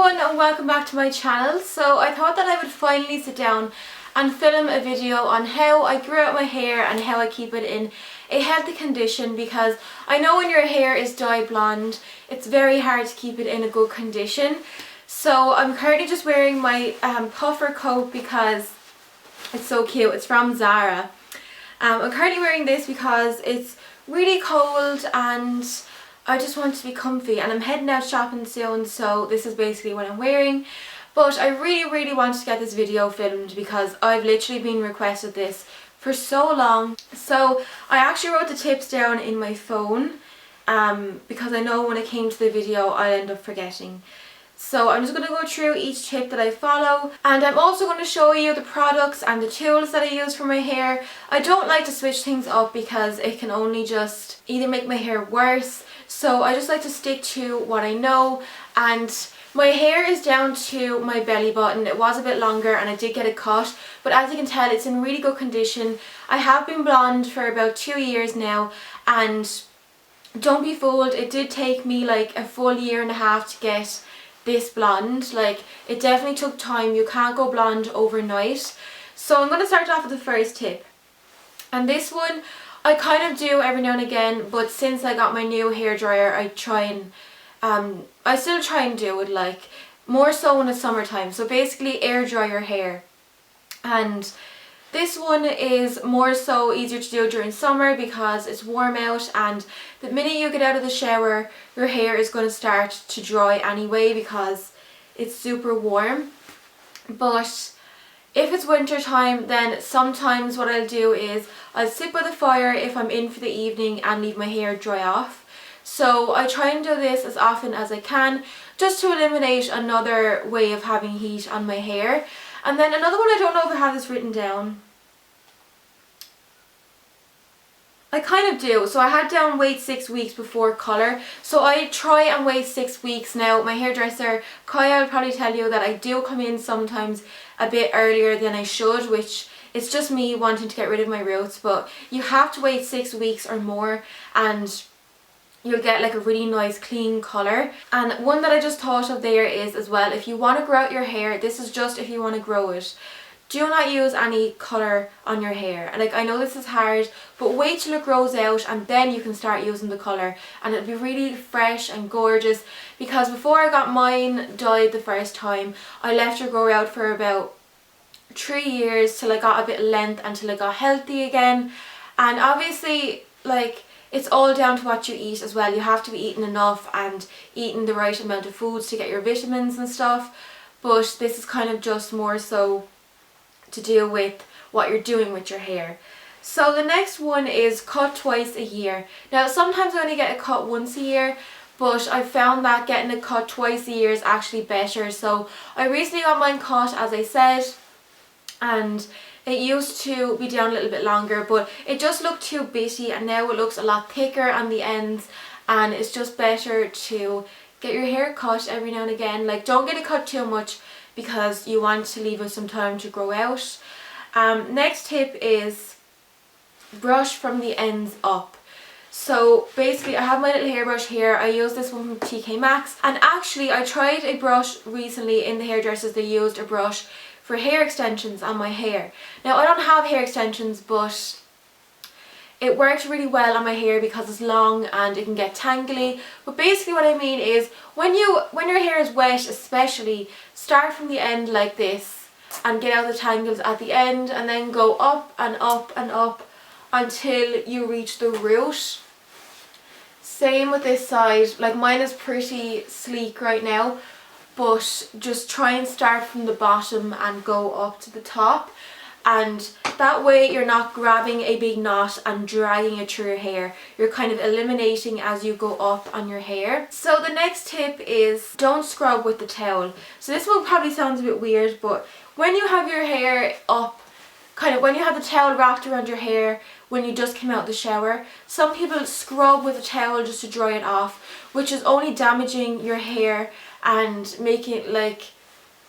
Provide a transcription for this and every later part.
everyone and welcome back to my channel. So I thought that I would finally sit down and film a video on how I grew out my hair and how I keep it in a healthy condition, because I know when your hair is dye blonde it's very hard to keep it in a good condition. So I'm currently just wearing my puffer coat because it's so cute. It's from Zara. I'm currently wearing this because it's really cold and I just want to be comfy, and I'm heading out shopping soon, so this is basically what I'm wearing. But I really wanted to get this video filmed because I've literally been requested this for so long. So I actually wrote the tips down in my phone because I know when it came to the video I'll end up forgetting. So I'm just going to go through each tip that I follow, and I'm also going to show you the products and the tools that I use for my hair. I don't like to switch things up because it can only just either make my hair worse. So I just like to stick to what I know, and my hair is down to my belly button. It was a bit longer and I did get a cut, but as you can tell it's in really good condition. I have been blonde for about 2 years now, and don't be fooled, it did take me like a full year and a half to get this blonde. Like, it definitely took time. You can't go blonde overnight. So I'm going to start off with the first tip, and this one I kind of do every now and again, but since I got my new hairdryer I try and I still try and do it, like more so when it's summertime. So basically air dry your hair, and this one is more so easier to do during summer because it's warm out, and the minute you get out of the shower your hair is going to start to dry anyway because it's super warm. But if it's winter time, then sometimes what I'll do is I'll sit by the fire if I'm in for the evening and leave my hair dry off. So I try and do this as often as I can, just to eliminate another way of having heat on my hair. And then another one, I don't know if I have this written down. I kind of do. So I had down wait 6 weeks before colour. So I try and wait 6 weeks. Now my hairdresser, Kaya, will probably tell you that I do come in sometimes a bit earlier than I should, which it's just me wanting to get rid of my roots. But you have to wait 6 weeks or more and you'll get like a really nice clean colour. And one that I just thought of there is as well, if you want to grow out your hair, this is just if you want to grow it, do not use any colour on your hair. Like, I know this is hard, but wait till it grows out and then you can start using the colour, and it'll be really fresh and gorgeous. Because before I got mine dyed the first time, I left her grow out for about 3 years till I got a bit of length, until I got healthy again. And obviously, like, it's all down to what you eat as well. You have to be eating enough and eating the right amount of foods to get your vitamins and stuff. But this is kind of just more so to do with what you're doing with your hair. So the next one is cut twice a year. Now sometimes I only get a cut once a year, but I found that getting a cut twice a year is actually better. So I recently got mine cut, as I said, and it used to be down a little bit longer, but it just looked too bitty, and now it looks a lot thicker on the ends, and it's just better to get your hair cut every now and again. Like, don't get it cut too much because you want to leave it some time to grow out. Next tip is brush from the ends up. So basically I have my little hairbrush here. I use this one from TK Maxx, and actually I tried a brush recently in the hairdressers. They used a brush for hair extensions on my hair. Now I don't have hair extensions, but it worked really well on my hair because it's long and it can get tangly. But basically what I mean is, when your hair is wet especially, start from the end like this and get out the tangles at the end, and then go up and up and up until you reach the root. Same with this side. Like, mine is pretty sleek right now, but just try and start from the bottom and go up to the top, and that way you're not grabbing a big knot and dragging it through your hair. You're kind of eliminating as you go up on your hair. So the next tip is don't scrub with the towel. So this one probably sounds a bit weird, but when you have your hair up, kind of when you have the towel wrapped around your hair when you just came out of the shower, some people scrub with a towel just to dry it off, which is only damaging your hair and making it like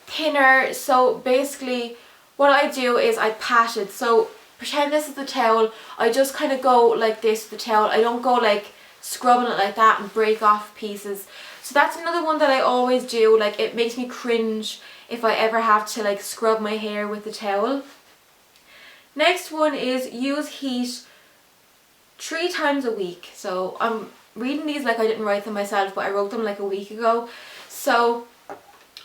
thinner. So basically what I do is I pat it. So pretend this is the towel. I just kind of go like this with the towel. I don't go like scrubbing it like that and break off pieces. So that's another one that I always do. Like, it makes me cringe if I ever have to like scrub my hair with the towel. Next one is use heat 3 times a week. So I'm reading these like I didn't write them myself, but I wrote them like a week ago. So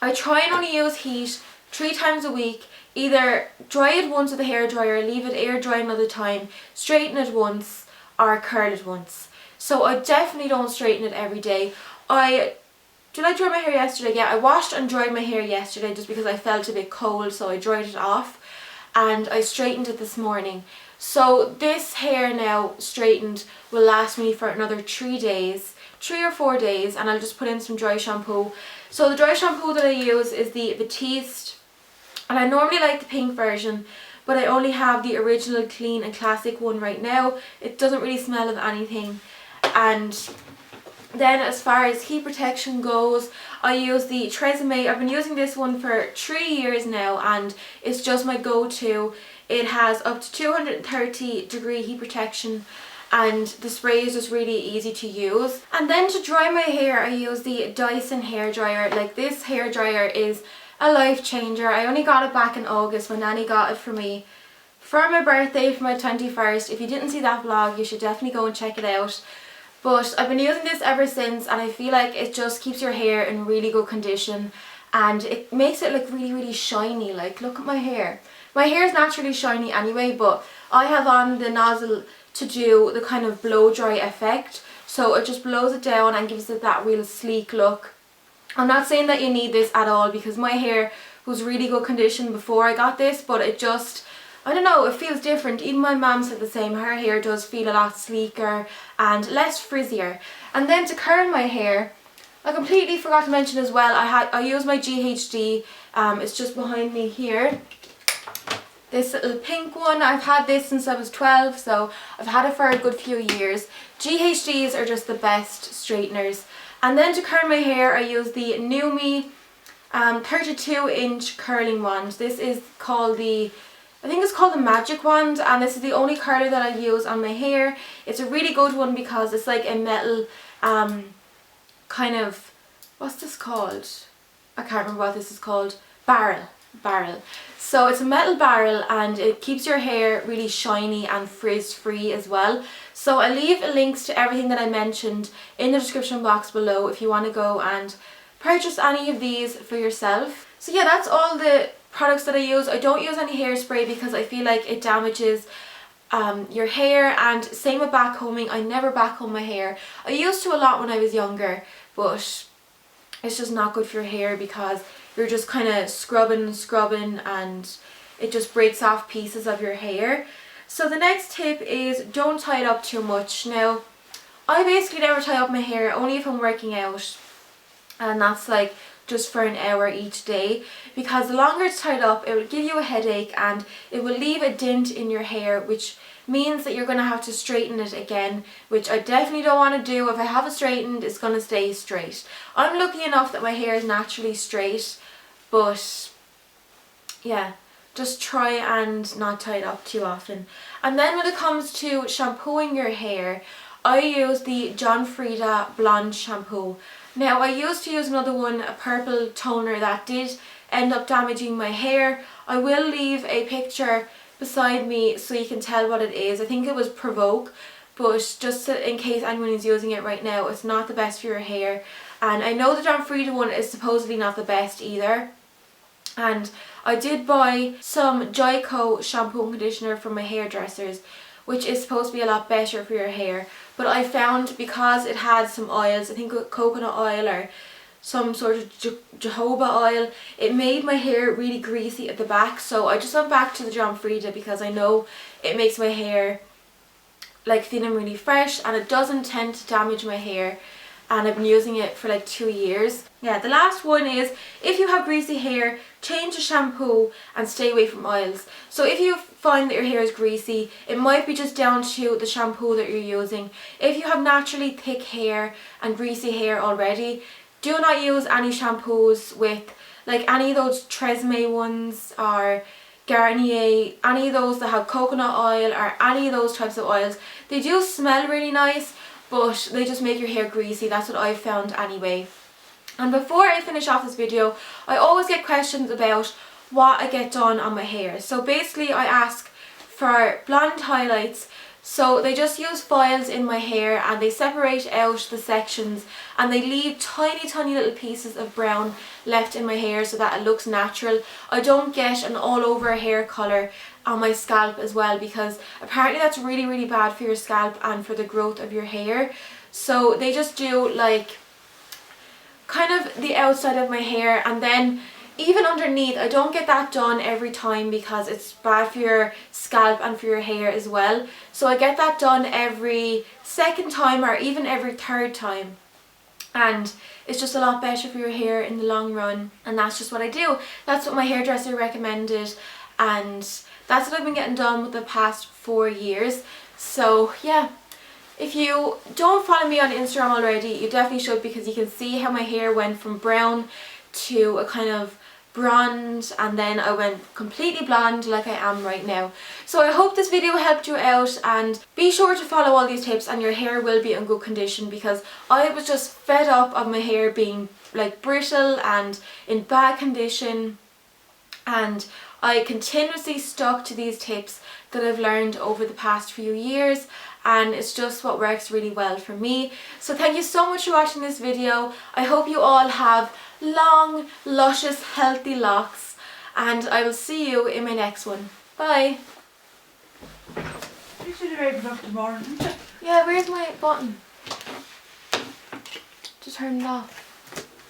I try and only use heat 3 times a week. Either dry it once with a hairdryer, leave it air dry another time, straighten it once, or curl it once. So I definitely don't straighten it every day. Did I dry my hair yesterday? Yeah, I washed and dried my hair yesterday just because I felt a bit cold, so I dried it off and I straightened it this morning. So this hair now straightened will last me for another 3 days, 3 or 4 days, and I'll just put in some dry shampoo. So the dry shampoo that I use is the Batiste, and I normally like the pink version, but I only have the original clean and classic one right now. It doesn't really smell of anything. And then as far as heat protection goes, I use the Tresemme. I've been using this one for 3 years now, and it's just my go-to. It has up to 230-degree heat protection, and the spray is just really easy to use. And then to dry my hair, I use the Dyson hairdryer. Like, this hairdryer is a life changer. I only got it back in August when Nanny got it for me for my birthday, for my 21st. If you didn't see that vlog, you should definitely go and check it out. But I've been using this ever since, and I feel like it just keeps your hair in really good condition, and it makes it look really, really shiny. Like, look at my hair. My hair is naturally shiny anyway, but I have on the nozzle to do the kind of blow dry effect, so it just blows it down and gives it that real sleek look. I'm not saying that you need this at all, because my hair was really good condition before I got this, but it just, I don't know, it feels different. Even my mum said the same. Her hair does feel a lot sleeker and less frizzier. And then to curl my hair, I completely forgot to mention as well, I use my GHD. It's just behind me here. This little pink one, I've had this since I was 12, so I've had it for a good few years. GHDs are just the best straighteners. And then to curl my hair, I use the NuMe 32-inch curling wand. This is called I think it's called the Magic Wand, and this is the only curler that I use on my hair. It's a really good one because it's like a metal kind of, what's this called? I can't remember what this is called. Barrel. So it's a metal barrel, and it keeps your hair really shiny and frizz free as well. So I'll leave links to everything that I mentioned in the description box below if you want to go and purchase any of these for yourself. So yeah, that's all the products that I use. I don't use any hairspray because I feel like it damages your hair, and same with backcombing. I never backcomb my hair. I used to a lot when I was younger, but it's just not good for your hair because you're just kind of scrubbing and it just breaks off pieces of your hair. So the next tip is don't tie it up too much. Now, I basically never tie up my hair, only if I'm working out, and that's like just for an hour each day, because the longer it's tied up, it will give you a headache and it will leave a dent in your hair, which means that you're going to have to straighten it again, which I definitely don't want to do. If I have it straightened, it's going to stay straight. I'm lucky enough that my hair is naturally straight, but yeah, just try and not tie it up too often. And then when it comes to shampooing your hair, I use the John Frieda Blonde shampoo. Now, I used to use another one, a purple toner, that did end up damaging my hair. I will leave a picture beside me so you can tell what it is. I think it was Provoke, but just in case anyone is using it right now, it's not the best for your hair. And I know the John Frieda one is supposedly not the best either. And I did buy some Jaico shampoo and conditioner from my hairdressers, which is supposed to be a lot better for your hair. But I found, because it had some oils, I think coconut oil or some sort of jojoba oil, it made my hair really greasy at the back. So I just went back to the John Frieda because I know it makes my hair like feeling really fresh, and it doesn't tend to damage my hair. And I've been using it for like 2 years. Yeah, the last one is, if you have greasy hair, change the shampoo and stay away from oils. So if you find that your hair is greasy, it might be just down to the shampoo that you're using. If you have naturally thick hair and greasy hair already, do not use any shampoos with like any of those Tresemme ones or Garnier, any of those that have coconut oil or any of those types of oils. They do smell really nice, but they just make your hair greasy. That's what I've found anyway. And before I finish off this video, I always get questions about what I get done on my hair. So basically I ask for blonde highlights. So they just use foils in my hair and they separate out the sections and they leave tiny little pieces of brown left in my hair so that it looks natural. I don't get an all over hair colour on my scalp as well, because apparently that's really bad for your scalp and for the growth of your hair. So they just do like kind of the outside of my hair, and then even underneath. I don't get that done every time because it's bad for your scalp and for your hair as well. So I get that done every second time or even every third time. And it's just a lot better for your hair in the long run, and that's just what I do. That's what my hairdresser recommended, and that's what I've been getting done with the past 4 years. So yeah, if you don't follow me on Instagram already, you definitely should, because you can see how my hair went from brown to a kind of bronze, and then I went completely blonde like I am right now. So I hope this video helped you out, and be sure to follow all these tips and your hair will be in good condition, because I was just fed up of my hair being like brittle and in bad condition, and I continuously stuck to these tips that I've learned over the past few years, and it's just what works really well for me. So thank you so much for watching this video. I hope you all have long, luscious, healthy locks, and I will see you in my next one. Bye. You should have opened up tomorrow, didn't you? Yeah, where's my button to turn it off?